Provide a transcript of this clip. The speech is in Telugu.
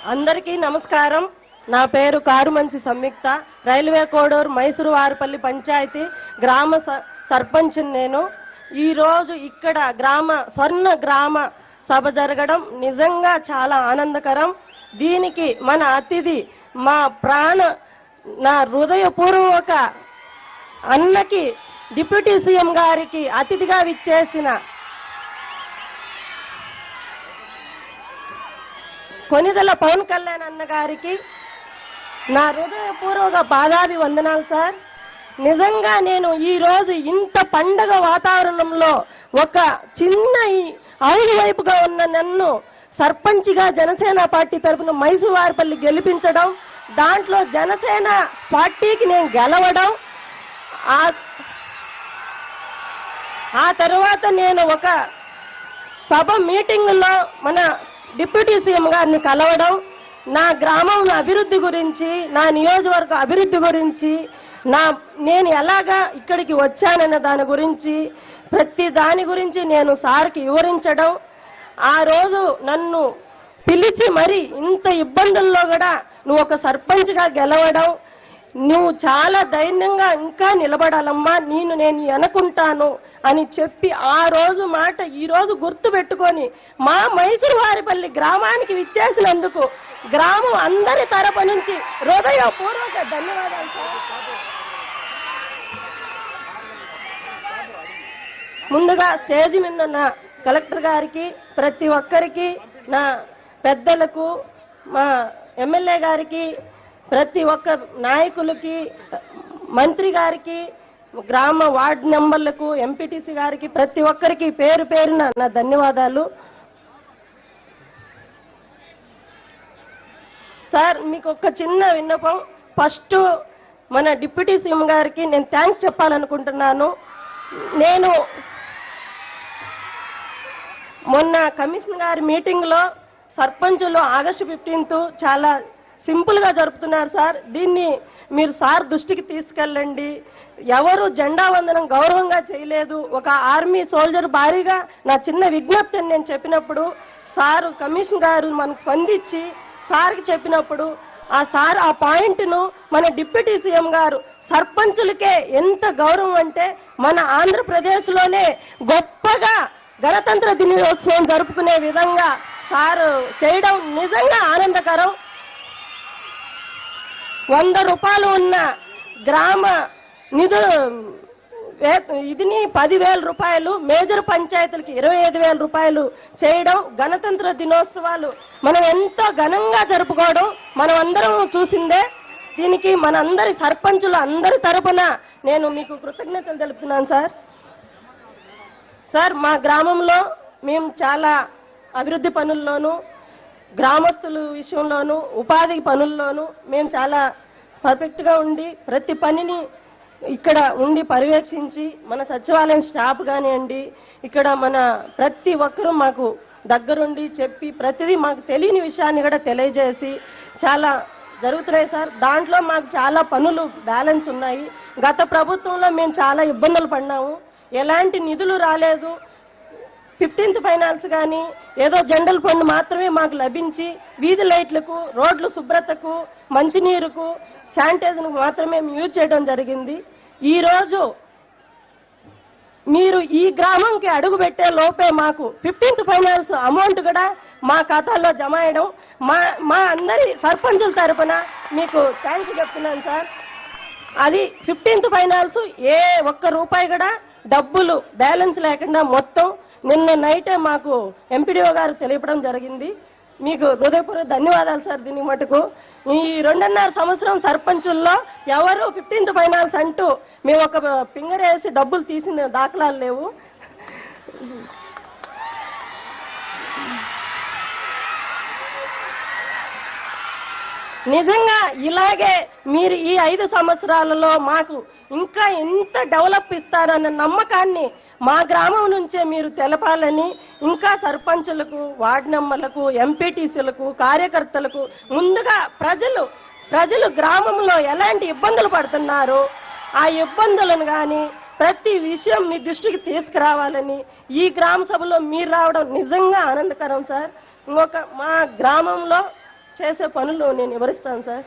అందరికీ నమస్కారం. నా పేరు కారుమంచి సంయుక్త. రైల్వే కోడూరు మైసూరు వారిపల్లి పంచాయతీ గ్రామ సర్పంచ్. నేను ఈ రోజు ఇక్కడ స్వర్ణ గ్రామ సభ జరగడం నిజంగా చాలా ఆనందకరం. దీనికి మన అతిథి నా హృదయపూర్వక అన్నకి డిప్యూటీ సీఎం గారికి అతిథిగా విచ్చేసిన కొనిదెల పవన్ కళ్యాణ్ అన్న గారికి నా హృదయపూర్వక పాదాభివందనాలు సార్. నిజంగా నేను ఈ రోజు ఇంత పండగ వాతావరణంలో ఒక చిన్న అవును వైపుగా ఉన్న నన్ను సర్పంచ్గా జనసేన పార్టీ తరఫున మైసూరు వారిపల్లి గెలిపించడం, దాంట్లో జనసేన పార్టీకి నేను గెలవడం, ఆ తర్వాత నేను ఒక సభ మీటింగుల్లో మన డిప్యూటీ సీఎం గారిని కలవడం, నా గ్రామం అభివృద్ధి గురించి, నా నియోజకవర్గ అభివృద్ధి గురించి, నేను ఎలాగా ఇక్కడికి వచ్చానన్న దాని గురించి, ప్రతి దాని గురించి నేను సార్కి వివరించడం, ఆ రోజు నన్ను పిలిచి మరి ఇంత ఇబ్బందుల్లో కూడా నువ్వు ఒక సర్పంచ్గా గెలవడం, నువ్వు చాలా ధైర్యంగా ఇంకా నిలబడాలమ్మా, నేను అనుకుంటాను అని చెప్పి ఆ రోజు మాట ఈ రోజు గుర్తు పెట్టుకొని మా మైసూరు వారిపల్లి గ్రామానికి విచ్చేసినందుకు గ్రామం అందరి తరపు నుంచి హృదయపూర్వక ధన్యవాదాలు సార్. ముందుగా స్టేజ్ మీద ఉన్న కలెక్టర్ గారికి, ప్రతి ఒక్కరికి, నా పెద్దలకు, మా ఎమ్మెల్యే గారికి, ప్రతి ఒక్క నాయకులకి, మంత్రి గారికి, గ్రామ వార్డు మెంబర్లకు, ఎంపీటీసీ గారికి, ప్రతి ఒక్కరికి పేరు పేరున నా ధన్యవాదాలు సార్. మీకు ఒక చిన్న విన్నపం. ఫస్ట్ మన డిప్యూటీ సీఎం గారికి నేను థ్యాంక్స్ చెప్పాలనుకుంటున్నాను. నేను మొన్న కమిషనర్ గారి మీటింగ్లో సర్పంచులు ఆగస్టు 15 చాలా సింపుల్ గా జరుపుతున్నారు సార్. దీన్ని మీరు సార్ దృష్టికి తీసుకెళ్ళండి. ఎవరు జెండా వందనం గౌరవంగా చేయలేదు. ఒక ఆర్మీ సోల్జర్ భారీగా నా చిన్న విజ్ఞప్తిని నేను చెప్పినప్పుడు సార్ కమిషనర్ గారు మనకు స్పందించి సార్కి చెప్పినప్పుడు ఆ పాయింట్ ను మన డిప్యూటీ సీఎం గారు సర్పంచులకే ఎంత గౌరవం అంటే మన ఆంధ్రప్రదేశ్ లోనే గొప్పగా గణతంత్ర దినోత్సవం జరుపుకునే విధంగా సార్ చేయడం నిజంగా ఆనందకరం. 100 రూపాయలు ఉన్న గ్రామ ఇదిని 10,000 రూపాయలు, మేజర్ పంచాయతీలకి 25,000 రూపాయలు చేయడం, గణతంత్ర దినోత్సవాలు మనం ఎంతో ఘనంగా జరుపుకోవడం మనం అందరం చూసిందే. దీనికి మనందరి సర్పంచులు అందరి తరపున నేను మీకు కృతజ్ఞతలు తెలుపుతున్నాను సార్. సార్ మా గ్రామంలో మేము చాలా అభివృద్ధి పనుల్లోనూ, గ్రామస్తుల విషయంలోనూ, ఉపాధి పనుల్లోనూ మేము చాలా పర్ఫెక్ట్గా ఉండి ప్రతి పనిని ఇక్కడ ఉండి పర్యవేక్షించి మన సచివాలయం స్టాఫ్ కానివ్వండి, ఇక్కడ మన ప్రతి ఒక్కరూ మాకు దగ్గరుండి చెప్పి ప్రతిదీ మాకు తెలియని విషయాన్ని కూడా తెలియజేసి చాలా జరుగుతున్నాయి సార్. దాంట్లో మాకు చాలా పనులు బ్యాలెన్స్ ఉన్నాయి. గత ప్రభుత్వంలో మేము చాలా ఇబ్బందులు పడినాము. ఎలాంటి నిధులు రాలేదు. 15th ఫైనాన్స్ కానీ ఏదో జనరల్ ఫండ్ మాత్రమే మాకు లభించి వీధి లైట్లకు, రోడ్లు శుభ్రతకు, మంచినీరుకు, శానిటైజర్కు మాత్రమే యూజ్ చేయడం జరిగింది. ఈ రోజు మీరు ఈ గ్రామంకి అడుగు పెట్టే లోపే మాకు 15th ఫైనాన్స్ అమౌంట్ కూడా మా ఖాతాలో జమ అయ్యడం మా అందరి సర్పంచుల తరఫున మీకు థ్యాంక్స్ చెప్తున్నాను సార్. అది 15th ఫైనాన్స్ ఏ ఒక్క రూపాయి కూడా డబ్బులు బ్యాలెన్స్ లేకుండా మొత్తం నిన్న నైటే మాకు ఎంపీడీఓ గారు తెలియపడం జరిగింది. మీకు హృదయపూర్వక ధన్యవాదాలు సార్. దీని మటుకు ఈ 2.5 సంవత్సరం సర్పంచుల్లో ఎవరు 15th ఫైనాన్స్ అంటూ మేము ఒక ఫింగర్ వేసి డబ్బులు తీసిన దాఖలాలు లేవు. నిజంగా ఇలాగే మీరు ఈ 5 సంవత్సరాలలో మాకు ఇంకా ఎంత డెవలప్ ఇస్తారన్న నమ్మకాన్ని మా గ్రామం నుంచే మీరు తెలపాలని, ఇంకా సర్పంచులకు, వార్డు మెంబర్లకు, ఎంపీటీసీలకు, కార్యకర్తలకు, ముందుగా ప్రజలు గ్రామంలో ఎలాంటి ఇబ్బందులు పడుతున్నారో ఆ ఇబ్బందులను కానీ ప్రతి విషయం మీ దృష్టికి తీసుకురావాలని ఈ గ్రామ సభలో మీరు రావడం నిజంగా ఆనందకరం సార్. మా గ్రామంలో చేసే పనులు నేను వివరిస్తాను సార్.